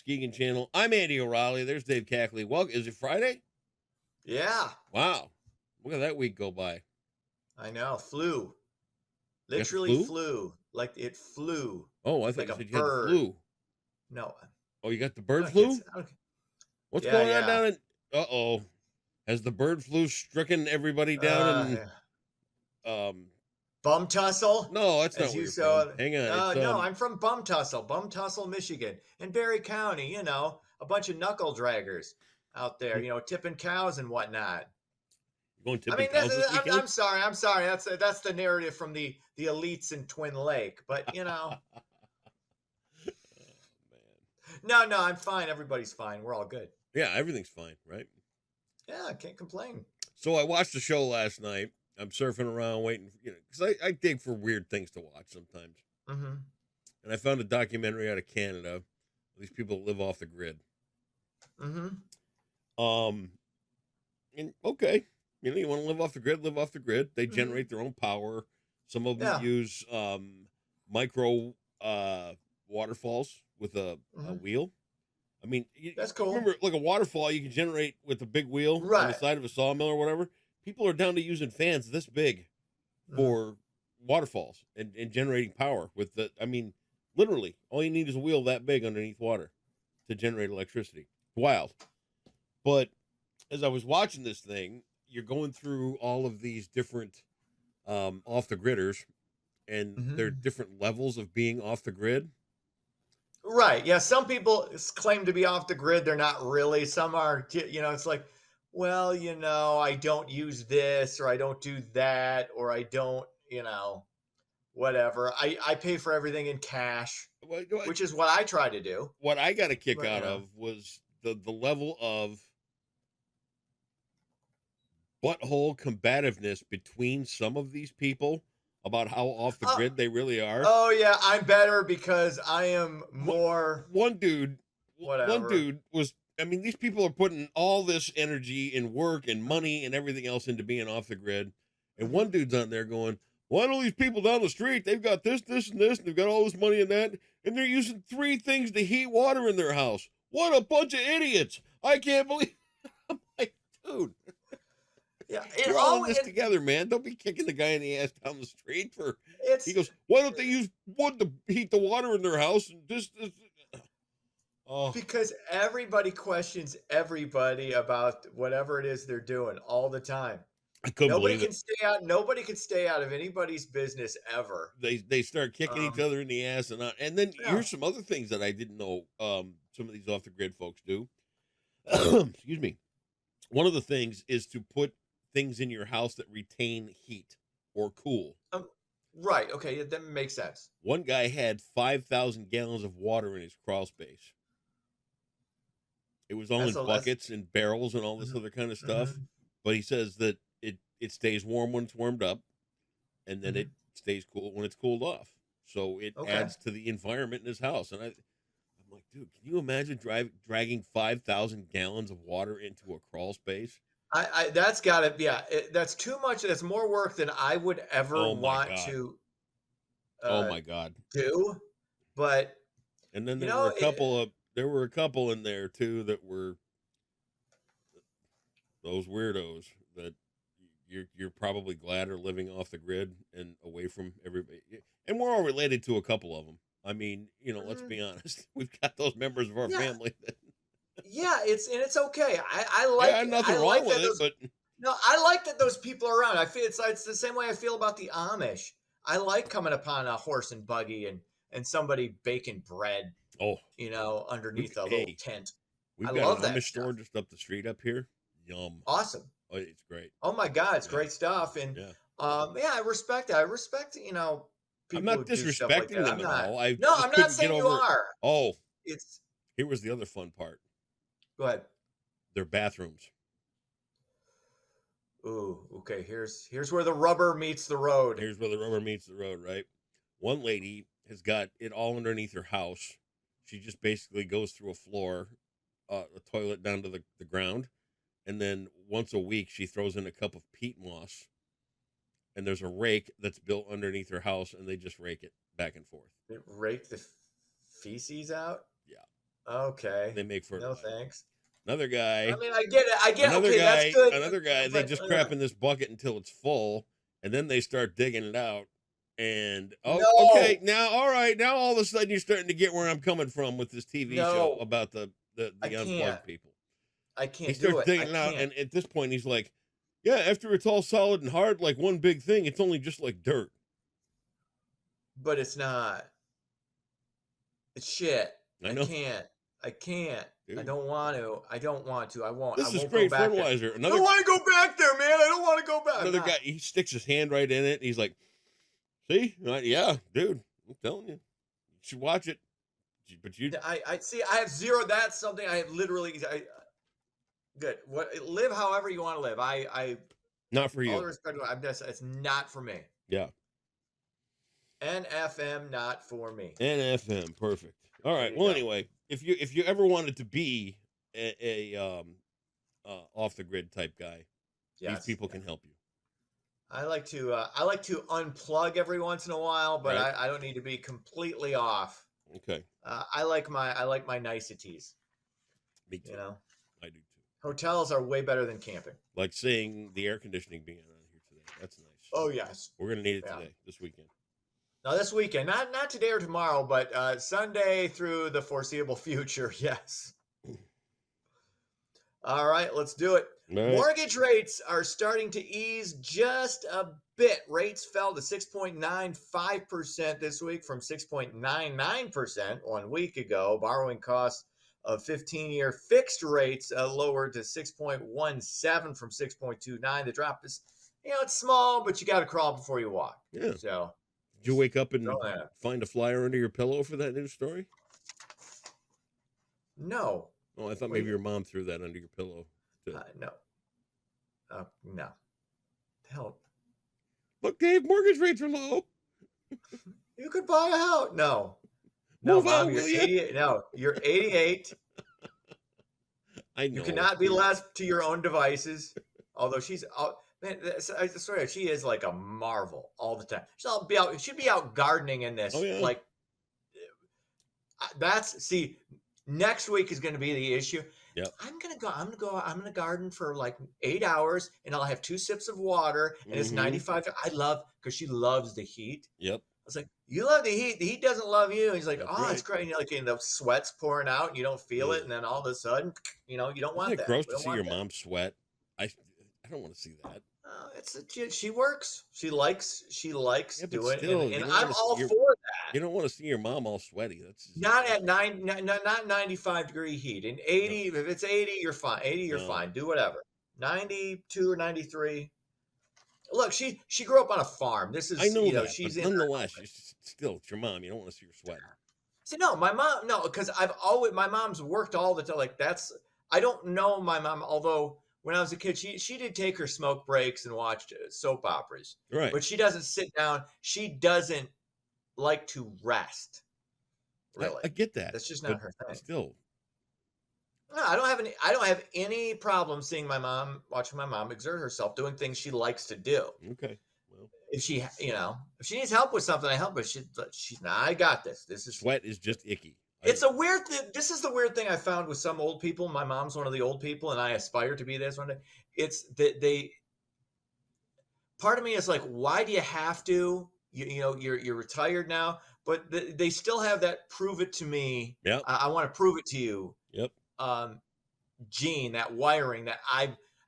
Muskegon Channel. I'm Andy O'Reilly. There's Dave Cackley. Welcome. Is it Friday? Yeah, Wow. Look at that week go by. I know. Flew. You got the Literally flu? flew. Like it flew. Oh, I thought Like you a said you had the bird. flu. No, Oh, you got the I bird don't get flu? I don't, What's yeah, going on yeah. down in? Uh-oh. Has the bird flu stricken everybody down in? Yeah. Um, Bum tussle, no, that's not as where you you're from. saw. Hang on. It's No, I'm from Bum Tussle, Michigan, in Berry County. A bunch of knuckle draggers out there. You're Tipping cows and whatnot. going I tipping mean, cows this weekend. I'm sorry. I'm sorry. That's the narrative from the elites in Twin Lake. But Man. no, I'm fine. Everybody's fine. We're all good. Yeah, everything's fine, right? Yeah, I can't complain. So I watched the show last night. I'm surfing around waiting, because I dig for weird things to watch sometimes. Mm-hmm. And I found a documentary out of Canada. These people live off the grid. Mm-hmm. And okay, you want to live off the grid, live off the grid. They Mm-hmm. generate their own power. Some of them Yeah. use micro waterfalls with a Mm-hmm. wheel. I mean, That's cool. remember, like a waterfall you can generate with a big wheel on the Right. side of a sawmill or whatever. People are down to using fans this big for waterfalls and generating power with the. I mean, literally, all you need is a wheel that big underneath water to generate electricity. Wild. But as I was watching this thing, you're going through all of these different off the gridders, and there are Mm-hmm. different levels of being off the grid. Right. Yeah. Some people claim to be off the grid. They're not really. Some are, it's like, well, I don't use this or I don't do that or I don't, whatever. I pay for everything in cash, What which is what I try to do. what I got a kick But, out of was the level of butthole combativeness between some of these people about how off the oh, grid they really are. oh, yeah, I'm better because I am One more one dude, one whatever. dude was. I mean, these people are putting all this energy and work and money and everything else into being off the grid, and one Mhm. dude's on there going, "Why don't these people down the street? They've got this, this, and this, and they've got all this money and that, and they're using 3 things to heat water in their house. What a bunch of idiots! I can't believe." I'm like, dude. Yeah. You're all in this together, man. Don't be kicking the guy in the ass down the street for. He It's goes, why don't they use wood to heat the water in their house? And this. Oh, because everybody questions everybody about whatever it is they're doing all the time. I couldn't believe it. Nobody can stay out of anybody's business ever. They start kicking each Um, other in the ass, and then yeah. here's some other things that I didn't know. Some of these off the grid folks do. Excuse me. One of the things is to put things in your house that retain heat or cool. Um, right. Okay. Yeah, that makes sense. One guy had 5,000 gallons of water in his crawl space. It was all in That's buckets and barrels and all this Mhm, other kind of stuff. mhm, But he says that it stays warm when it's warmed up, and then it mhm. stays cool when it's cooled off. So it Okay. adds to the environment in his house. And I'm like, dude, can you imagine dragging 5,000 gallons of water into a crawl space? I that's got to yeah. That's too much. That's more work than I would ever Oh my want god! to Oh uh, my god! do. But And then you there were know, a couple of in there too that were those weirdos that you're probably glad are living off the grid and away from everybody. And we're all related to a couple of them. I mean, let's mhm, be honest. We've got those members of our yeah, family that, yeah. It's okay. yeah, nothing I wrong like with that it, those but No, I like that those people are around. I feel it's the same way I feel about the Amish. I like coming upon a horse and buggy and somebody baking bread, oh, underneath a little hey, tent. I we've got an love that Amish store stuff. just up the street up here. Yum. Awesome. Oh, it's great. Oh my God, it's Yeah. great stuff. And Yeah. yeah, I respect that. I respect, I'm people not who do stuff like disrespecting that. them I'm at not. all. I No, just I'm not couldn't get saying you over. are. Oh, It's here was the other fun part. Go ahead. Their bathrooms. Ooh, okay. Here's where the rubber meets the road. Here's where the rubber meets the road, right? One lady has got it all underneath her house. She just basically goes through a floor, a toilet down to the ground, and then once a week she throws in a cup of peat moss, and there's a rake that's built underneath her house, and they just rake it back and forth. Rake the feces out. Yeah. Okay. They make No fertilizer. thanks. Another guy, I mean, I get it. I get okay. That's good. another guy. They But just crap in this bucket until it's full, and then they start digging it out. And oh, no, okay, now all right, now all of a sudden you're starting to get where I'm coming from with this TV show no, about the I can't. unplugged people. I He can't do starts it. I digging it out, can't. and at this point he's like, "Yeah, after it's all solid and hard, like one big thing, it's only just like dirt." But it's not. It's shit. I I know, can't. I can't. I dude. don't want to. I don't want to. I won't. I This is won't go great back there. fertilizer. I Another don't want to go back there, man. I don't want to go back. I'm another not. guy, he sticks his hand right in it. And he's like, "See, yeah, dude, I'm telling you, you should watch it." But you, I see. I have zero. That's something I have literally. Good. What live however you want to live. not for All you. the respect. I'm just. It's not for me. Yeah, NFM not for me. NFM, perfect. All There right. you Well, go. anyway, if you ever wanted to be a off the grid type guy, these Yes. people can help you. I like to unplug every once in a while, but Right. I don't need to be completely off. Okay, I like my niceties. me too. You know, I do too. hotels are way better than camping. Like seeing the air conditioning being on here today. That's nice. Oh yes. We're gonna need it Yeah. today, this weekend. Now this weekend, not today or tomorrow, but Sunday through the foreseeable future. Yes. All right, let's do it. All right. Mortgage rates are starting to ease just a bit. Rates fell to 6.95% this week from 6.99% 1 week ago. Borrowing costs of 15-year fixed rates lowered to 6.17 from 6.29. The drop is, it's small, but you got to crawl before you walk. Yeah. So, Did you wake up and go ahead. find a flyer under your pillow for that news story? No, Oh, I thought Wait. maybe your mom threw that under your pillow. no, no. Help. Look, Dave, mortgage rates are low. You could buy a house. No. No, Move Mom, on, you're will ya? 88. No, you're 88. I know. You cannot be dude. left to your own devices. Although she's, man, I swear, she is like a marvel all the time. She'd be out gardening in this. Oh, yeah. Like, see, next week is going to be the issue. Yep. I'm going to garden for like 8 hours and I'll have 2 sips of water and it's Mhm. 95. Because she loves the heat. Yep. I was like, you love the heat. The heat doesn't love you. And he's like, That's oh, it's right. great. And you're like, the sweat's pouring out and you don't feel it. Ugh. And then all of a sudden, you don't want Isn't it that. gross We to don't see want your that. mom sweat? I don't want to see that. She works. She likes Yeah, but doing still, it. you And don't I'm wanna see all your- for that. You don't want to see your mom all sweaty. That's just, Not at not 95-degree heat. And 80, if it's 80, you're fine. 80, you're No. fine. Do whatever. 92 or 93. Look, she grew up on a farm. This is I know that, she's but in her nonetheless, still, it's your mom. You don't want to see her sweating. See, no, because my mom's worked all the time. Like I don't know my mom, although when I was a kid, she did take her smoke breaks and watched soap operas, Right. but she doesn't sit down. She doesn't like to rest. Really, I get that. that's just not but her thing. Still, No, I don't have any problem seeing watching my mom exert herself, doing things she likes to do. okay. Well, If she needs help with something, I help her. She's not. I got this. This is sweat is just icky. It's a weird thing. This is the weird thing I found with some old people. My mom's one of the old people, and I aspire to be this one day. It's that part of me is like, why do you have to? You're retired now, but they still have that prove it to me. Yep. I want to prove it to you. Yep. Gene, that wiring that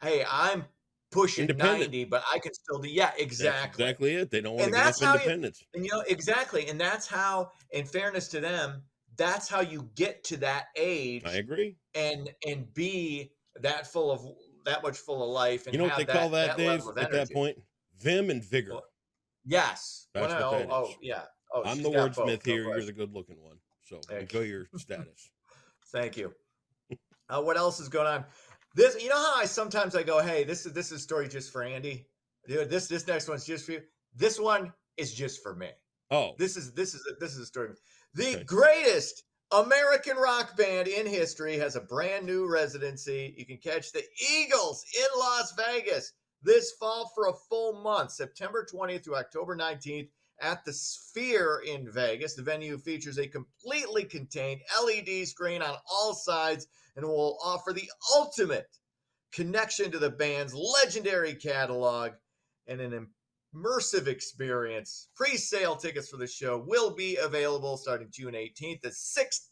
I'm pushing Independent. 90, but I can still do. Yeah, exactly. That's exactly it. They don't want And to give that's up how you- independence. And exactly. And that's how, in fairness to them, that's how you get to that age I agree. and be that much full of life. And You know what have they call that, level Dave? of At that energy. point, vim and vigor. Well, yes. That's what that is. Yeah. Oh, I'm she's the got both, wordsmith no here. You're question. the good-looking one. So Thank enjoy your status. Thank you. What else is going on? This, how I sometimes I go, hey, this is a story just for Andy. Dude, this next one's just for you. This one is just for me. Oh, This is a story. The Okay. greatest American rock band in history has a brand new residency. You can catch the Eagles in Las Vegas this fall for a full month, September 20th through October 19th at the Sphere in Vegas. The venue features a completely contained LED screen on all sides and will offer the ultimate connection to the band's legendary catalog and an immersive experience. Pre-sale tickets for the show will be available starting June 18th. The six,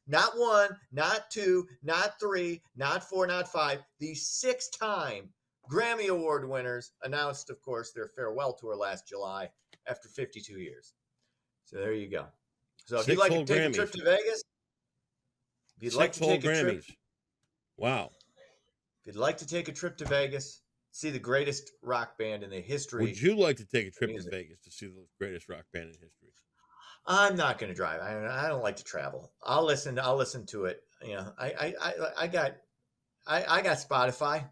not one, not two, not three, not four, not five, the 6-time Grammy Award winners announced, of course, their farewell tour last July after 52 years. So there you go. So if you'd like to take a trip to Vegas, if you'd like to take a trip, wow. If you'd like to take a trip to Vegas, see the greatest rock band in the history. Would you like to take a trip to Vegas to see the greatest rock band in history? I'm not going to drive. I don't like to travel. I'll listen to it. You know, I got Spotify.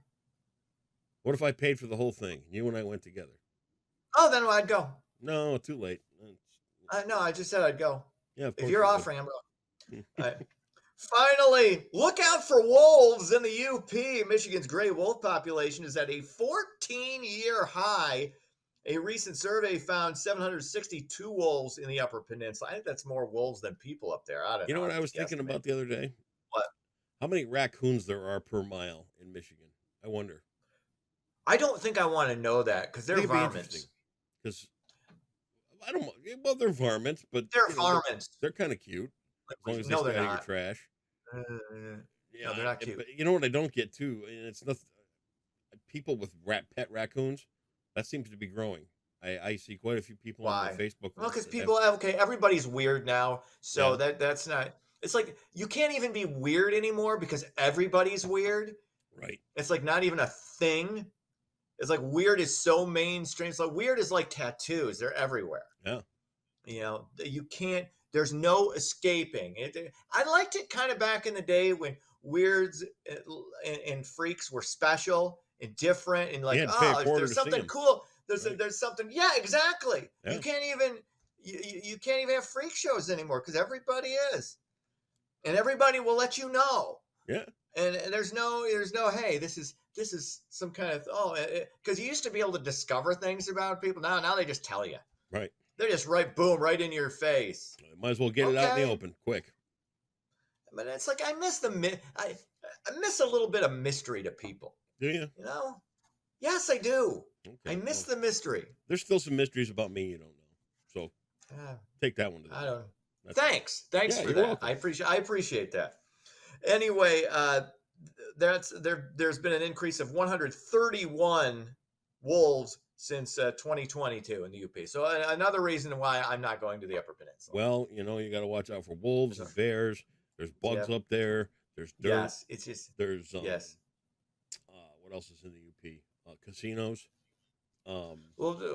What if I paid for the whole thing? You and I went together. Oh, then I'd go. No, too late. No, I just said I'd go. Yeah, if you're offering, I'm going. Finally, look out for wolves in the UP. Michigan's gray wolf population is at a 14-year high. A recent survey found 762 wolves in the Upper Peninsula. I think that's more wolves than people up there. I don't know. You know what I was thinking about the other day? What? How many raccoons there are per mile in Michigan? I wonder. I don't think I want to know that because they're varmints. Because I don't. Well, they're varmints, but they're varmints. They're kind of cute. As long as they stay out of your trash. Yeah, no, they're not cute. But you know what I don't get too, and it's nothing. People with pet raccoons, that seems to be growing. I see quite a few people on Facebook. Well, because people, everybody's weird now, so that's not. It's like you can't even be weird anymore because everybody's weird. Right. It's like not even a thing. It's like weird is so mainstream. It's like weird is like tattoos. They're everywhere. Yeah. You know, you can't. There's no escaping it. I liked it kind of back in the day when weirds and freaks were special and different and like, there's something cool. There's something. Yeah, exactly. Yeah. You can't even have freak shows anymore because everybody is, and everybody will let you know. Yeah. And there's no, hey, this is some kind of because you used to be able to discover things about people. Now they just tell you. Right. They're just right in your face. Might as well get it out in the open, quick. But it's like I miss I miss a little bit of mystery to people. Do you? You know? Yes, I do. Okay, I miss the mystery. There's still some mysteries about me you don't know. So take that one to the I don't. Thanks for that. Welcome. I appreciate that. Anyway, there's been an increase of 131 wolves since 2022 in the UP. So another reason why I'm not going to the Upper Peninsula. Well, you know, you got to watch out for wolves and bears. There's bugs up there. There's dirt. Yes, it's just. There's what else is in the UP? Casinos. Well,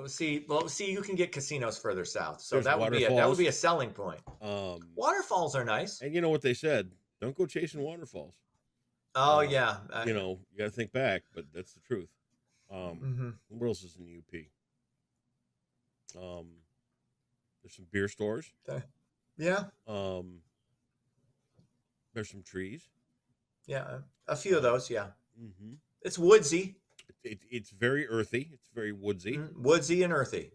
see, you can get casinos further south, so that would be a selling point. Waterfalls are nice, and you know what they said: don't go chasing waterfalls. Oh yeah, you know, you got to think back, but that's the truth. What else is in the UP? There's some beer stores. Yeah. There's some trees. Yeah, a few of those. Yeah. Mm-hmm. It's woodsy. It's very earthy. It's very woodsy. Woodsy and earthy.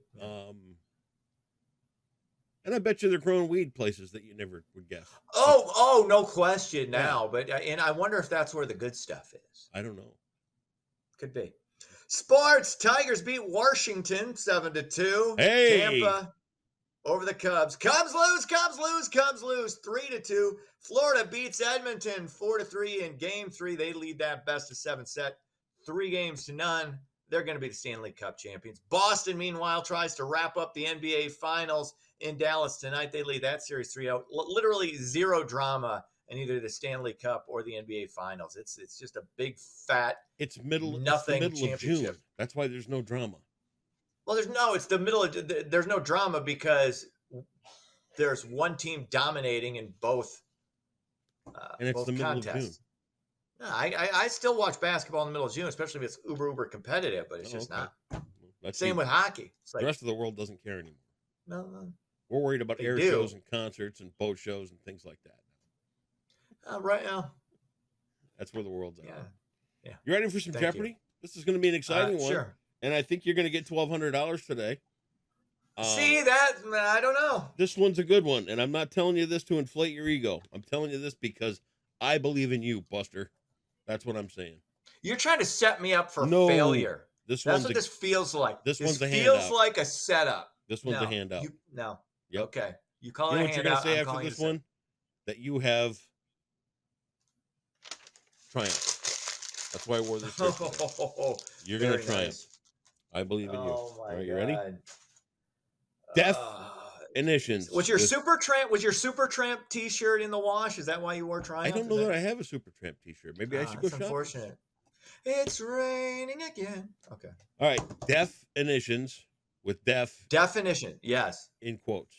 And I bet you they're growing weed places that you never would guess. Oh, no question now. But and I wonder if that's where the good stuff is. I don't know. Could be. Sports. Tigers beat Washington 7-2. Hey. Tampa over the Cubs. Cubs lose. 3-2. Florida beats Edmonton 4-3 in Game 3. They lead that best of 7 set. 3-0. They're going to be the Stanley Cup champions. Boston, meanwhile, tries to wrap up the NBA Finals in Dallas tonight. They lead that series 3-0. Literally zero drama in either the Stanley Cup or the NBA Finals. It's just a big fat it's the middle championship. Of June. That's why there's no drama. Well, there's no drama because there's one team dominating in both and it's both the middle contests. Of June. No, I still watch basketball in the middle of June, especially if it's uber competitive, but it's just not. Same with hockey. It's like, the rest of the world doesn't care anymore. No. We're worried about air shows and concerts and boat shows and things like that. Right now. That's where the world's at. Yeah. You ready for some Jeopardy? This is going to be an exciting one. Sure. And I think you're going to get $1,200 today. See that? I don't know. This one's a good one, and I'm not telling you this to inflate your ego. I'm telling you this because I believe in you, Buster. That's what I'm saying. You're trying to set me up for No, failure. This That's one's what this feels like. This one's a feels handout. like a setup. This one's a handout. No. Yep. Okay. You call You know it a what you're gonna handout. say I'm after calling this it a one? That you have triumph. That's why I wore this shirt today. You're gonna Very triumph. nice. I believe in you. Oh my All right, God. you ready? Definitions. Was your Supertramp T-shirt in the wash? Is that why you wore Triumph? I don't know that I have a Supertramp T-shirt. Maybe I should go that's shopping. Unfortunate. It's raining again. Okay. All right, definitions with definition. Yes. in quotes.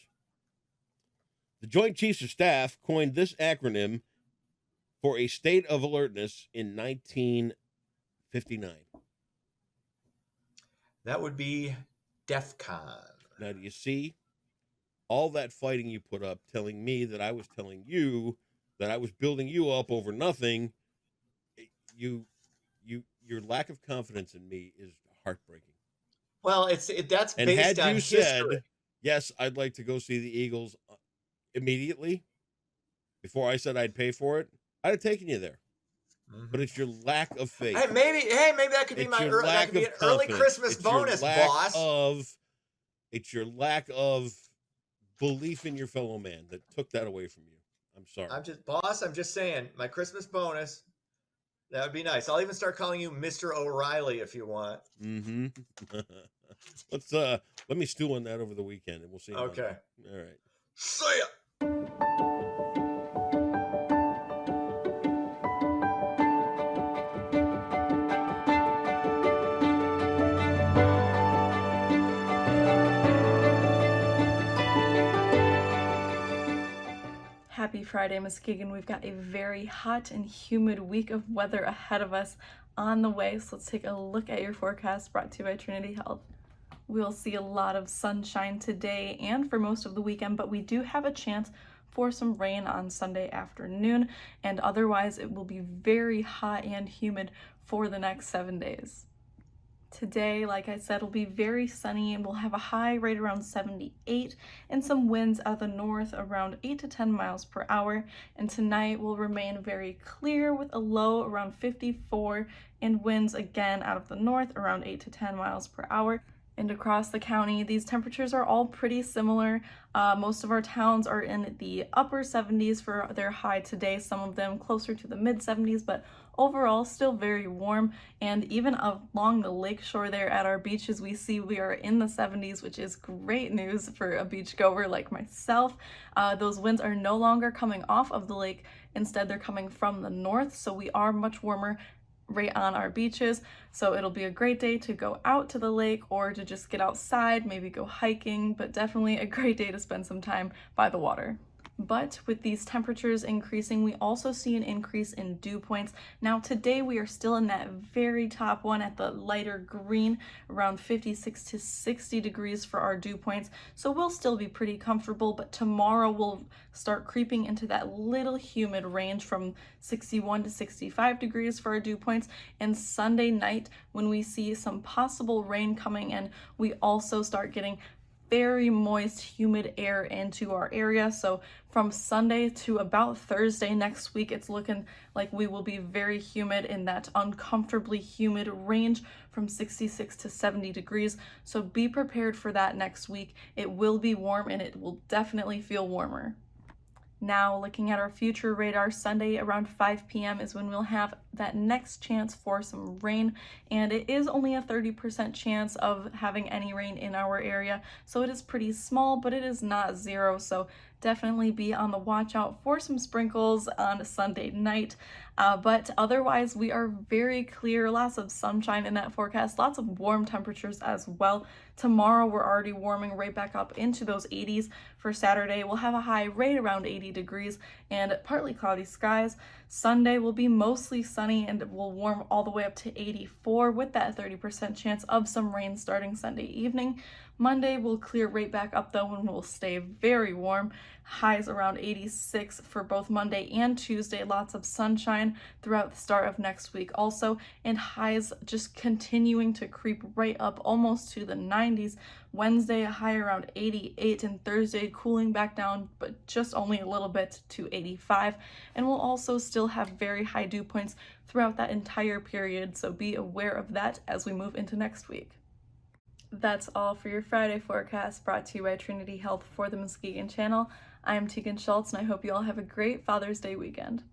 The Joint Chiefs of Staff coined this acronym for a state of alertness in 1959. That would be DEFCON. Now, do you see all that fighting you put up, telling me that I was telling you that I was building you up over nothing? Your lack of confidence in me is heartbreaking. Well, that's and based had on you history. said, yes, I'd like to go see the Eagles immediately, before I said I'd pay for it, I'd have taken you there. Mm-hmm. But it's your lack of faith. Hey, maybe that could be It's my your that could be an early Christmas It's bonus, your lack boss. It's your lack of belief in your fellow man that took that away from you. I'm sorry. I'm just saying, my Christmas bonus. That would be nice. I'll even start calling you Mr. O'Reilly if you want. Mm-hmm. Let me stew on that over the weekend, and we'll see. Okay. All right. See ya. Happy Friday, Muskegon. We've got a very hot and humid week of weather ahead of us on the way. So let's take a look at your forecast brought to you by Trinity Health. We'll see a lot of sunshine today and for most of the weekend, but we do have a chance for some rain on Sunday afternoon, and otherwise it will be very hot and humid for the next 7 days. Today, like I said, will be very sunny and we'll have a high right around 78 and some winds out of the north around 8 to 10 miles per hour. And tonight will remain very clear with a low around 54 and winds again out of the north around 8 to 10 miles per hour. And across the county, these temperatures are all pretty similar. Most of our towns are in the upper 70s for their high today, some of them closer to the mid 70s, but overall still very warm. And even along the lakeshore there at our beaches, we see we are in the 70s, which is great news for a beach goer like myself. Those winds are no longer coming off of the lake. Instead, they're coming from the north, so we are much warmer right on our beaches. So it'll be a great day to go out to the lake or to just get outside, maybe go hiking, but definitely a great day to spend some time by the water. But with these temperatures increasing, we also see an increase in dew points. Now today we are still in that very top one at the lighter green, around 56 to 60 degrees for our dew points. So we'll still be pretty comfortable, but tomorrow we'll start creeping into that little humid range from 61 to 65 degrees for our dew points. And Sunday night, when we see some possible rain coming in, we also start getting very moist, humid air into our area. So from Sunday to about Thursday next week, it's looking like we will be very humid in that uncomfortably humid range from 66 to 70 degrees. So be prepared for that next week. It will be warm and it will definitely feel warmer. Now, looking at our future radar, Sunday around 5 p.m. is when we'll have that next chance for some rain, and it is only a 30% chance of having any rain in our area, so it is pretty small, but it is not zero, so definitely be on the watch out for some sprinkles on Sunday night. But otherwise, we are very clear, lots of sunshine in that forecast, lots of warm temperatures as well. Tomorrow, we're already warming right back up into those 80s. For Saturday, we'll have a high right around 80 degrees and partly cloudy skies. Sunday will be mostly sunny and will warm all the way up to 84 with that 30% chance of some rain starting Sunday evening. Monday will clear right back up though and will stay very warm. Highs around 86 for both Monday and Tuesday. Lots of sunshine throughout the start of next week also, and highs just continuing to creep right up almost to the 90s. Wednesday, a high around 88, and Thursday cooling back down, but just only a little bit to 85. And we'll also still have very high dew points throughout that entire period, so be aware of that as we move into next week. That's all for your Friday forecast, brought to you by Trinity Health for the Muskegon Channel. I am Tegan Schultz, and I hope you all have a great Father's Day weekend.